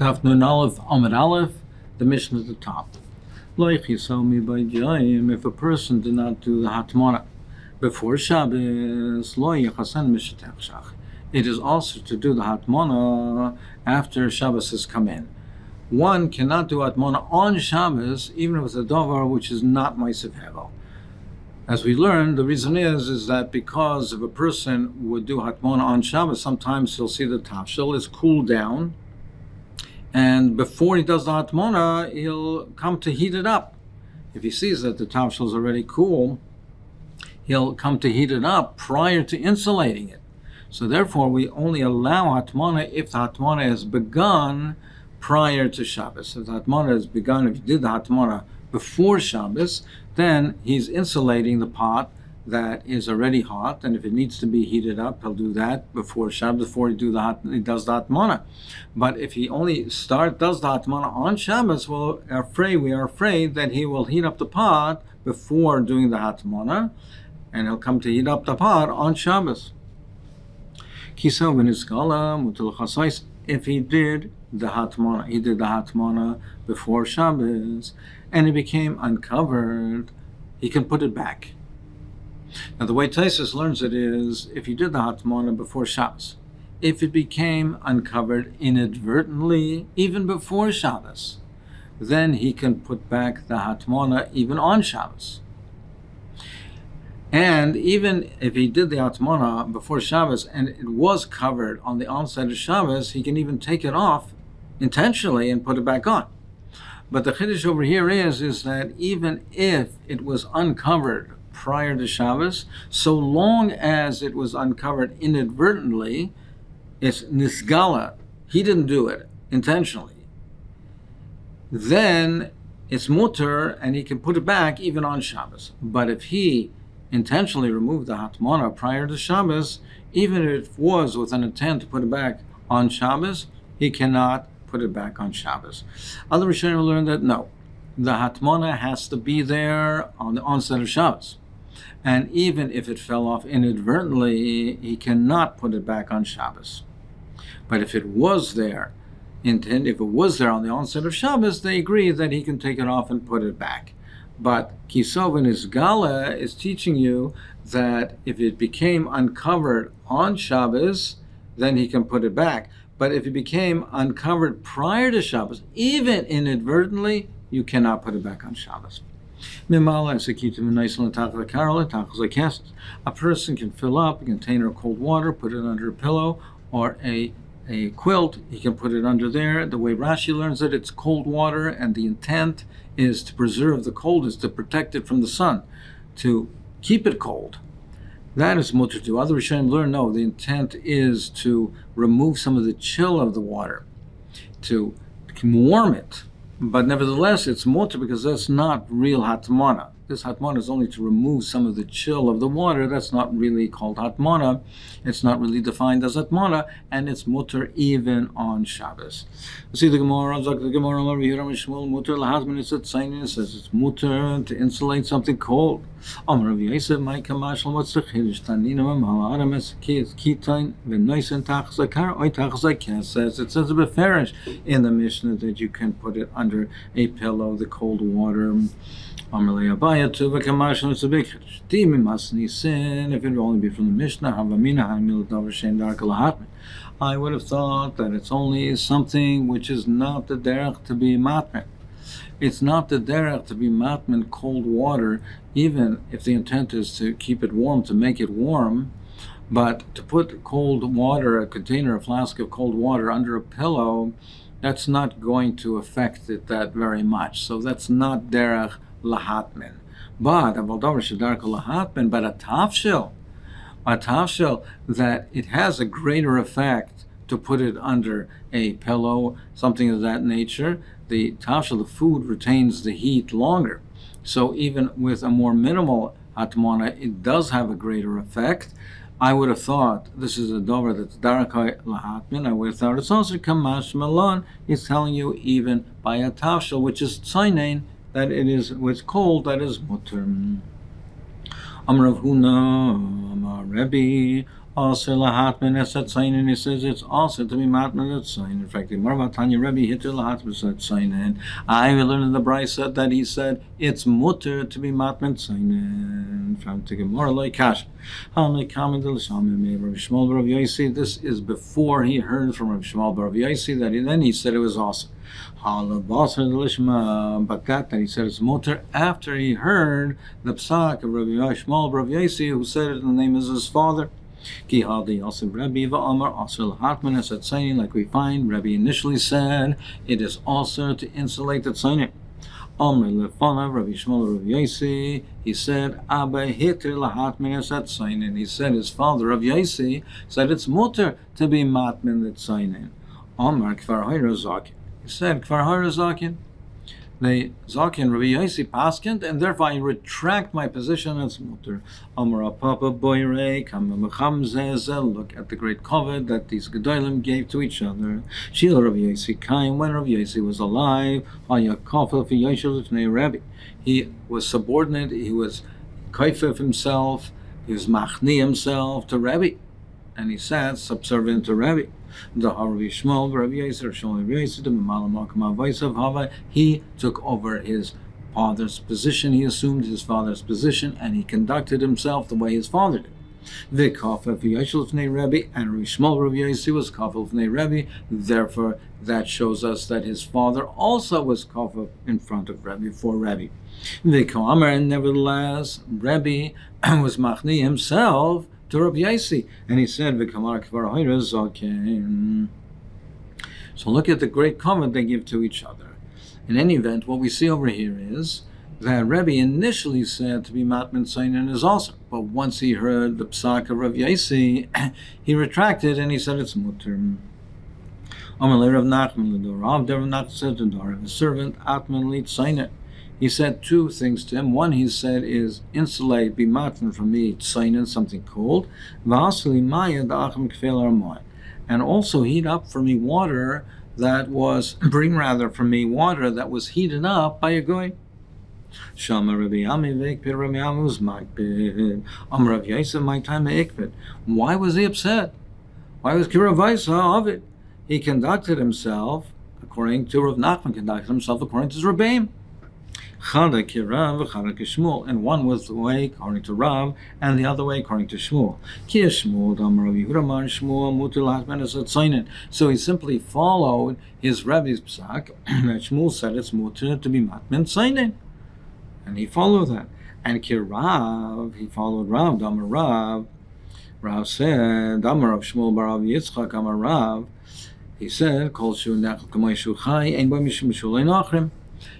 Daf Nun Aleph Amud Aleph, the Mishnah at the top. If a person did not do the hatmana before Shabbos, it is also to do the hatmana after Shabbos has come in. One cannot do hatmana on Shabbos, even if it's a davar which is not Ma'asev Hevel. As we learned, the reason is that because if a person would do hatmana on Shabbos, sometimes he'll see the tafshil is cooled down, and before he does the hatmana, he'll come to heat it up. If he sees that the tafshil is already cool, he'll come to heat it up prior to insulating it. So therefore, we only allow hatmana if the hatmana has begun prior to Shabbos. If the hatmana has begun, if you did the hatmana before Shabbos, then he's insulating the pot that is already hot, and if it needs to be heated up, he'll do that before Shabbos, before he does the hatmana. But if he only does the hatmana on Shabbos, we are afraid that he will heat up the pot before doing the hatmana, and he'll come to heat up the pot on Shabbos. If he did the hatmana before Shabbos, and it became uncovered, he can put it back. Now, the way Taisus learns it is, if you did the hatmana before Shabbos, if it became uncovered inadvertently, even before Shabbos, then he can put back the hatmana even on Shabbos. And even if he did the hatmana before Shabbos and it was covered on the onset of Shabbos, he can even take it off intentionally and put it back on. But the chiddush over here is that even if it was uncovered prior to Shabbos, so long as it was uncovered inadvertently, it's nisgala, he didn't do it intentionally, then it's mutter and he can put it back even on Shabbos. But if he intentionally removed the hatmana prior to Shabbos, even if it was with an intent to put it back on Shabbos, he cannot put it back on Shabbos. Other Rishonim learned that no, the hatmana has to be there on the onset of Shabbos. And even if it fell off inadvertently, he cannot put it back on Shabbos. But if it was there, on the onset of Shabbos, they agree that he can take it off and put it back. But Kisov in his Gala is teaching you that if it became uncovered on Shabbos, then he can put it back. But if it became uncovered prior to Shabbos, even inadvertently, you cannot put it back on Shabbos. A person can fill up a container of cold water, put it under a pillow or a quilt. He can put it under there. The way Rashi learns it, it's cold water, and the intent is to preserve the cold, is to protect it from the sun, to keep it cold. That is mutter to. Other Rishonim learn, no, the intent is to remove some of the chill of the water, to warm it. But nevertheless, it's mutter because that's not real hatmana. This hatmana is only to remove some of the chill of the water. That's not really called hatmana. It's not really defined as hatmana, and it's mutter even on Shabbos. See the Gemara, mutter lahazman. It's says it's mutter to insulate something cold. Amar Rav Yosef, my kamashal, what's the chiddush? Tanina mamala adam es kitain v'noisen tachzakar oy tachzakas. Says it says a beferish in the Mishnah that you can put it under a pillow, the cold water. Amalei Abaya Tuva Kamashal, it's a big chiddush. Dimi masni sin, if it would only be from the Mishnah, Havamina Hamil Davar Shein Darka Lahatman. I would have thought that it's only something which is not the derech to be matman. It's not the derech to be matman cold water, even if the intent is to keep it warm, to make it warm. But to put cold water, a container, a flask of cold water under a pillow, that's not going to affect it that very much. So that's not derech lahatmin. But a tafshil, that it has a greater effect to put it under a pillow, something of that nature. The tafshil, the food, retains the heat longer. So even with a more minimal hatmana, it does have a greater effect. I would have thought this is a dover that's darakai lahatmin. I would have thought it's also kamash malon. He's telling you even by a tafshil, which is tzainain, that it is what's cold, that is mutter. Amar Rav Huna, Amar Rebbe, also lahatman esat tzayin. He says it's also to be matman at tzayin. In fact, the Marva Tanya Rebbe hitter lahatman esat tzayin. I will learn in the Brisa that he said it's mutter to be matman tzayin. From the Gemara like Kash. This is before he heard from Rav Shmuel bar Rav Yosi that then he said it was awesome. But that he said it's mutter after he heard the psak of Rav Shmuel bar Rav Yosi, who said it in the name of his father. Like we find, Rabbi initially said it is also to insulate the tzayin. Rabbi Shmuel Rav Yosi, he said, Abba hitir lahatmin esat tzayin. And he said his father Rav Yosi said it's mutter to be matmin the tzayin. Omar kvar hayra zakin. He said kvar hayra zakin. The zakin Rabbi Yosi paskent, and therefore I retract my position as mutter. Omar papa boyre kam mechamzeh. Look at the great covet that these gedolim gave to each other. Shil Rabbi Yosi kaim, when Rabbi Yosi was alive, he was subordinate, he was kaifef himself, he was machni himself to Rabbi, and he sat subservient to Rabbi. He took over his father's position, he assumed his father's position, and he conducted himself the way his father did. And Rabbi Shmuel Rav Yosi was kafel fnei Rabbi. Therefore, that shows us that his father also was kafel in front of Rabbi for Rabbi. And nevertheless, Rabbi was machni himself to Rabbi Yosi, and he said, so look at the great comment they give to each other. In any event, what we see over here is that Rabbi initially said to be matman tzayin is also, but once he heard the psak of Rav Yosi, he retracted and he said it's mutter. Rav Nachman said to the servant atman li tzayin. He said two things to him. One, he said, is insulate, be matman from me, tzayin, something cold. And also heat up for me water that was, bring rather for me water that was heated up by a goy. Shama Rabbi Ami vekpid Rabbi Ami was makpid. Rav Yosi my time ekpid. Why was he upset? Why was Kiravaisa of it? He conducted himself according to Rav Nachman, conducted himself according to his Rabbeim. Chada kirav, chada kishmul, and one was the way according to Rav, and the other way according to Shmuel. Ki Shmuel dam Rav Yehuda mar Shmuel muter lahatmen esat tzayin. So he simply followed his Rabbi's psak that Shmuel said it's muter to be matmen tzayin, and he followed that. And kirav, he followed Rav dam Rav. Rav said dam Rav Shmuel bar Rav Yitzchak amar Rav. He said kol shu nechel kamay shu chai ein ba mishum shulei nachrim.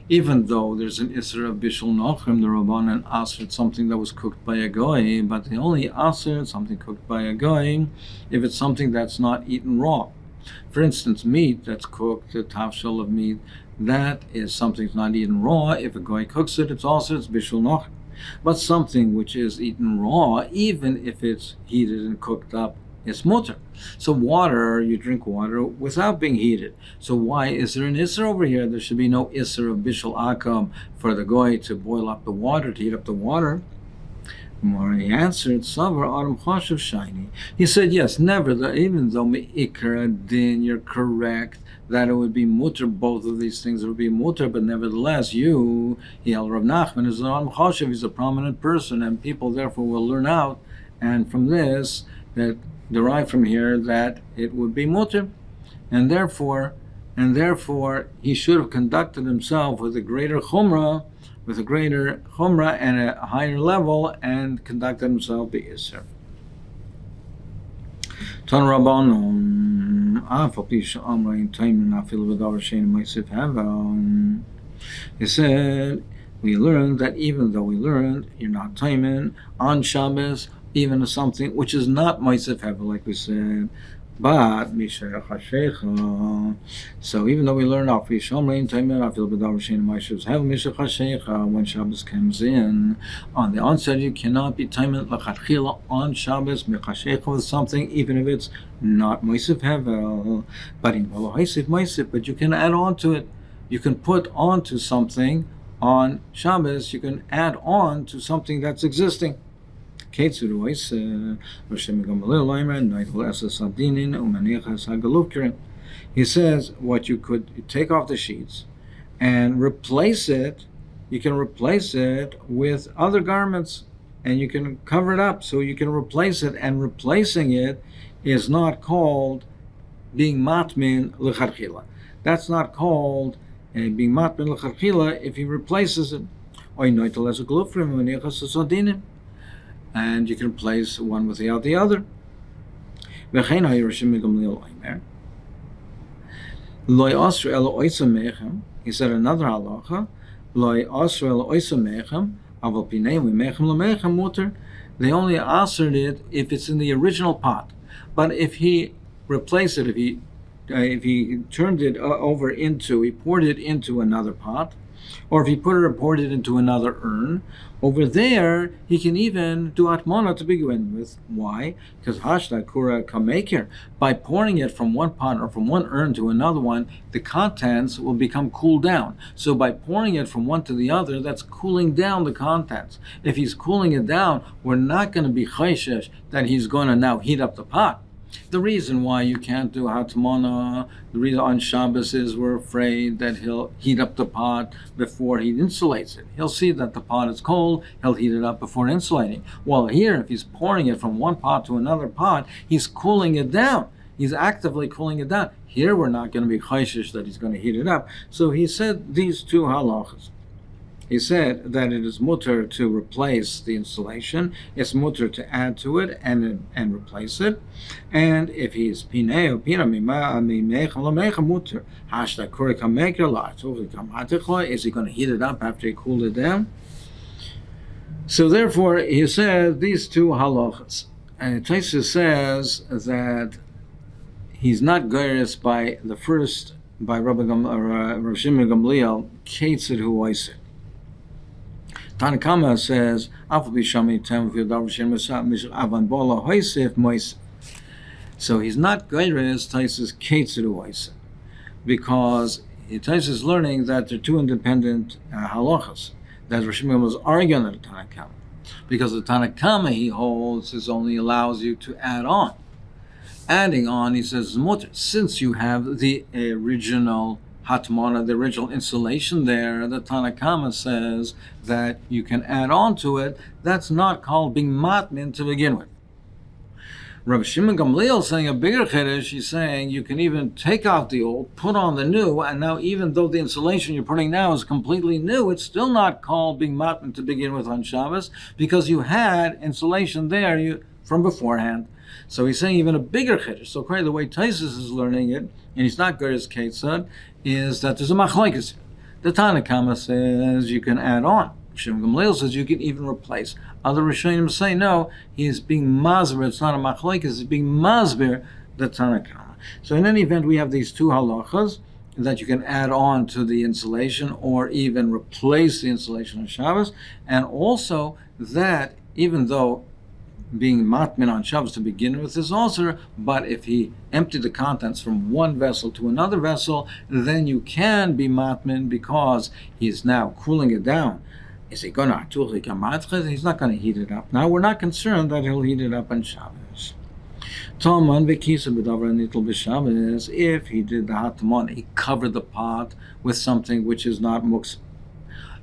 Even though there's an Isser of Bishul Nochrim, the Rabbanan asked something that was cooked by a goy, but they only asked something cooked by a goy if it's something that's not eaten raw. For instance, meat that's cooked, a tafshel of meat, that is something that's not eaten raw. If a goy cooks it, it's Bishul Nochrim. But something which is eaten raw, even if it's heated and cooked up, it's mutter. So water, you drink water without being heated. So why is there an isser over here? There should be no isser of bishul akam for the goy to boil up the water, to heat up the water. He answered, Savar Adam Chashav Shiny. He said, yes, never, even though me'ikra din, you're correct, that it would be mutter, both of these things would be mutter, but nevertheless, you, Rav Nachman, is an Adam Chashav, he's a prominent person, and people therefore will learn out, and from this, that derive from here that it would be mutter, and therefore he should have conducted himself with a greater chumrah and a higher level, and conducted himself the iser. Tan Rabbanon, he said, we learned that even though we learned you're not taimin on Shabbos, even something which is not Moisef Hevel, like we said, but so even though we learn when Shabbos comes in, on the onset you cannot be taimen lachatchila on Shabbos with something, even if it's not Moisef Hevel, but in Moisef, but you can add on to it. You can put on to something on Shabbos. You can add on to something that's existing. He says what you could take off the sheets and replace it. You can replace it with other garments, and you can cover it up so you can replace it. And replacing it is not called being matmin l'charchila. That's not called being matmin l'charchila if he replaces it. And you can replace one without the other. He said another halacha. They only answered it if it's in the original pot. But if he replaced it, if he turned it over into, he poured it into another pot, or if he poured it into another urn, over there he can even do atmana to begin with. Why? Because hashda kura kameker, by pouring it from one pot or from one urn to another one, the contents will become cooled down. So by pouring it from one to the other, that's cooling down the contents. If he's cooling it down, we're not going to be chayshesh that he's going to now heat up the pot. The reason why you can't do hatmana, the reason on Shabbos is we're afraid that he'll heat up the pot before he insulates it. He'll see that the pot is cold, he'll heat it up before insulating. Well, here, if he's pouring it from one pot to another pot, he's cooling it down. He's actively cooling it down. Here, we're not going to be chayshish that he's going to heat it up. So he said these two halachas. He said that it is mutter to replace the insulation, it's mutter to add to it and replace it. And if he is pinei or pina mutter, hashda kurika maker la, is he going to heat it up after he cooled it down? So therefore, he said these two halachas. And Tosfos says that he's not geiris by the first, by Rav Shimon Gamliel, Ketzid hu oiseh. Tanakama says, so he's not geiris Tosfos Ketzid hu oiseh, because Tosfos is learning that they're two independent halachas, that Rosh Hashanah was arguing at the Tanakama. Because the Tanakama, he holds, is only allows you to add on. Adding on, he says, since you have the original hatmana, the original insulation there, the Tanakama says that you can add on to it. That's not called being matmin to begin with. Rav Shimon Gamliel is saying a bigger chiddush. He's saying you can even take out the old, put on the new, and now even though the insulation you're putting now is completely new, it's still not called being matmin to begin with on Shabbos, because you had insulation there from beforehand. So he's saying even a bigger chiddush. So quite the way Tosfos is learning it, and he's not good as Ketzad, is that there's a machlokes. The Tanakama says you can add on. Shimon Gamliel says you can even replace. Other Rishonim say no, he is being masber. It's not a machlokes, it's being masber the Tanakama. So in any event, we have these two halachas that you can add on to the insulation or even replace the insulation on Shabbos, and also that even though being matmin on Shabbos to begin with is also, but if he emptied the contents from one vessel to another vessel, then you can be matmin because he is now cooling it down. Is he going to? He's not going to heat it up. Now we're not concerned that he'll heat it up on Shabbos. If he did the hatmon, he covered the pot with something which is not muksa,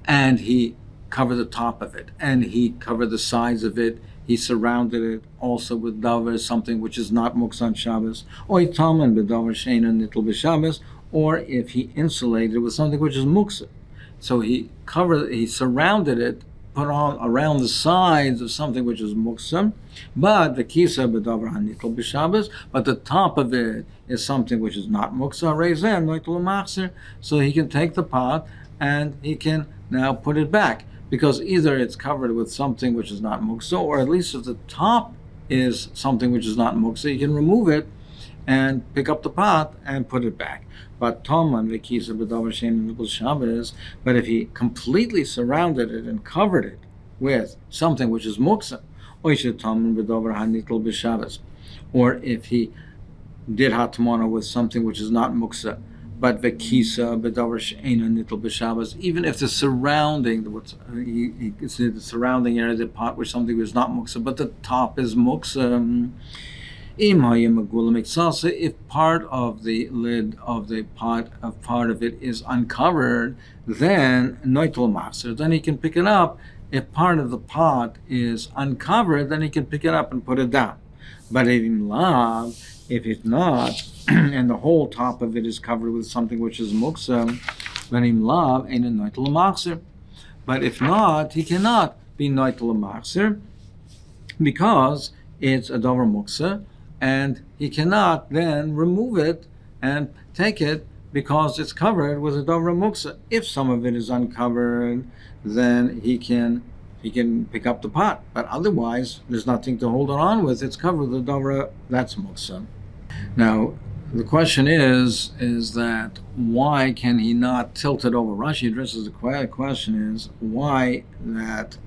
and he covered the top of it, and he covered the sides of it. He surrounded it also with davar, something which is not muksa on Shabbos, or or if he insulated it with something which is muksa. So he surrounded it, put on around the sides of something which is muksa, but the kisa b'davar hanitl b'Shabbos, but the top of it is something which is not muksa, reizen noitel machzer, so he can take the pot and he can now put it back. Because either it's covered with something which is not muksa, or at least if the top is something which is not muksa, you can remove it and pick up the pot and put it back. But but if he completely surrounded it and covered it with something which is muksa, or if he did hatmana with something which is not muksa, But v'kisa b'davar she'ena nitl b'Shabbos, even if the surrounding, he considered the surrounding area of the pot where something was not muksa, but the top is muksa. If part of the lid of the pot, part of it is uncovered, then noitel maser, then he can pick it up. If part of the pot is uncovered, then he can pick it up and put it down. But if it's not, and the whole top of it is covered with something which is muksa, then im lav ain't a noitel maser. But if not, he cannot be noitel maser because it's a davar muksa, and he cannot then remove it and take it because it's covered with a davar muksa. If some of it is uncovered, then he can pick up the pot. But otherwise, there's nothing to hold it on with. It's covered with a davar that's muksa. Now, the question is that why can he not tilt it over? Rashi addresses the question is why that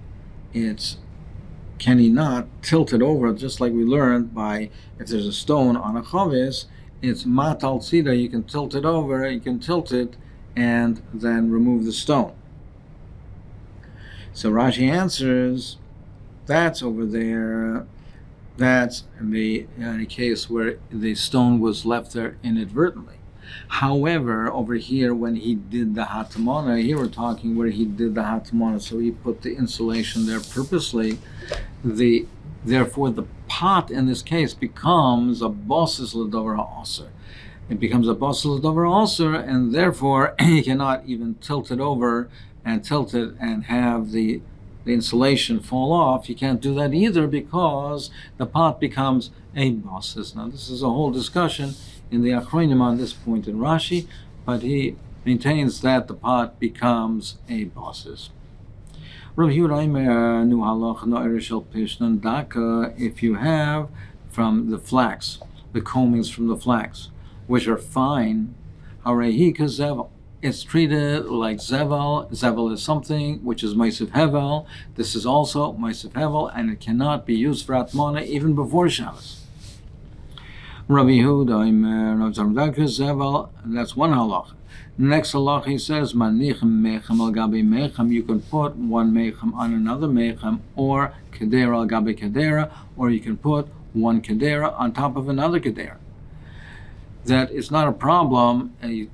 can he not tilt it over, just like we learned by if there's a stone on a chavis, it's matal tzida, you can tilt it over, you can tilt it and then remove the stone. So Rashi answers, that's over there, that's in a case where the stone was left there inadvertently. However, over here, when he did the hatamana, here we're talking where he did the hatamana, so he put the insulation there purposely. Therefore, the pot in this case becomes a bosses l'davar ha'aser. It becomes a bosses l'davar ha'aser, and therefore he cannot even tilt it over and tilt it and have the insulation fall off. You can't do that either because the pot becomes a bosses. Now, this is a whole discussion in the Achronim on this point in Rashi, but he maintains that the pot becomes a bosses. If you have from the flax, the combings from the flax, which are fine, it's treated like zevel. Zevel is something which is Ma'asev Hevel. This is also Ma'asev Hevel, and it cannot be used for Atmana even before Shabbos. Rabbi Yehuda, zevel, that's one halach. Next halach, he says, manichem mechem al gabi mechem. You can put one mechem on another mechem, or kedera al gabi kedera, or you can put one kedera on top of another kedera. That it's not a problem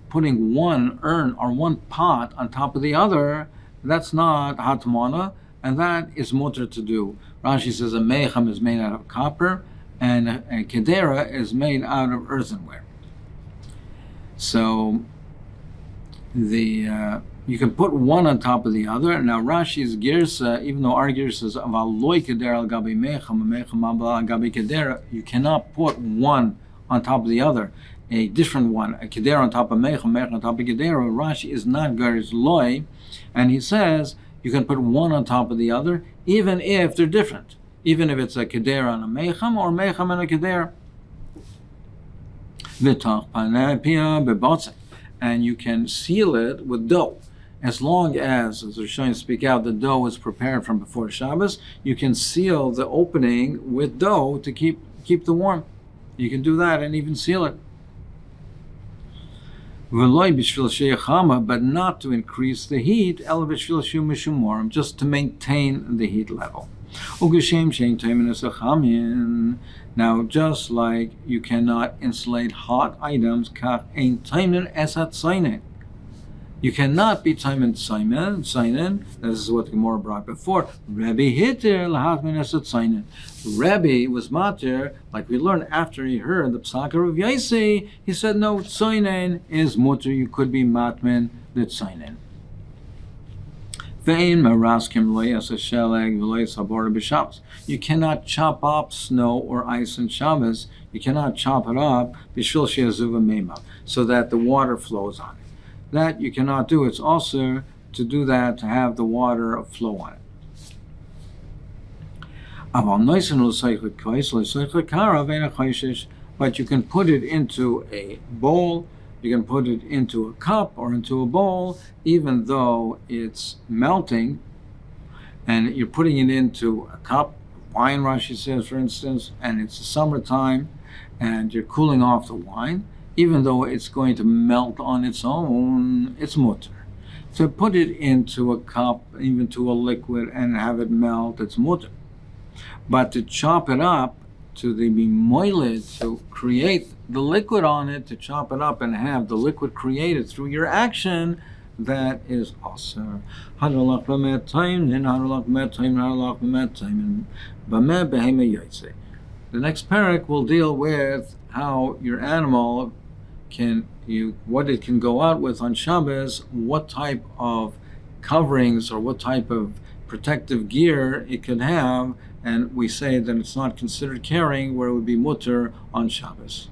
putting one urn or one pot on top of the other. That's not hatmana, and that is mutter to do. Rashi says a mechem is made out of copper, and a kedera is made out of earthenware. So you can put one on top of the other. Now Rashi's girsa, even though our girsa is avaloi kedera al gabi mechem, mechem al gabi kedera, you cannot put one on top of the other. A different one, a kedera on top of mechem, mechem on top of kedera. Rashi is not gariz loy, and he says you can put one on top of the other, even if they're different. Even if it's a kedera on a mechem or mechem and a kedera. And you can seal it with dough. As long as the Rishonim speak out, the dough is prepared from before Shabbos, you can seal the opening with dough to keep the warm. You can do that and even seal it. But not to increase the heat, just to maintain the heat level. Now, just like you cannot insulate hot items, you cannot be taimen tzainen. This is what the Gemara brought before. Rebbe hitter lahatmin esat tzainen. Rebbe was matir, like we learned after he heard the psaka of Yaisi. He said no, tzainen is mutter. You could be matmin the tzainen. You cannot chop up snow or ice in Shabbos. You cannot chop it up so that the water flows on it. That you cannot do. It's also to do that, to have the water flow on it. But you can put it into a bowl. You can put it into a cup or into a bowl, even though it's melting, and you're putting it into a cup, wine, Rashi says, for instance, and it's the summertime, and you're cooling off the wine. even though it's going to melt on its own, it's mutter. To put it into a cup, even to a liquid, and have it melt, it's mutter. But to chop it up, to be moiled, to create the liquid on it, to chop it up and have the liquid created through your action, that is asur. Hadalach b'met time, then hadalach b'met time, hadalach b'met time, and b'met behema yaitze. The next parak will deal with how your animal what it can go out with on Shabbos, what type of coverings or what type of protective gear it can have, and we say that it's not considered carrying, where it would be mutter on Shabbos.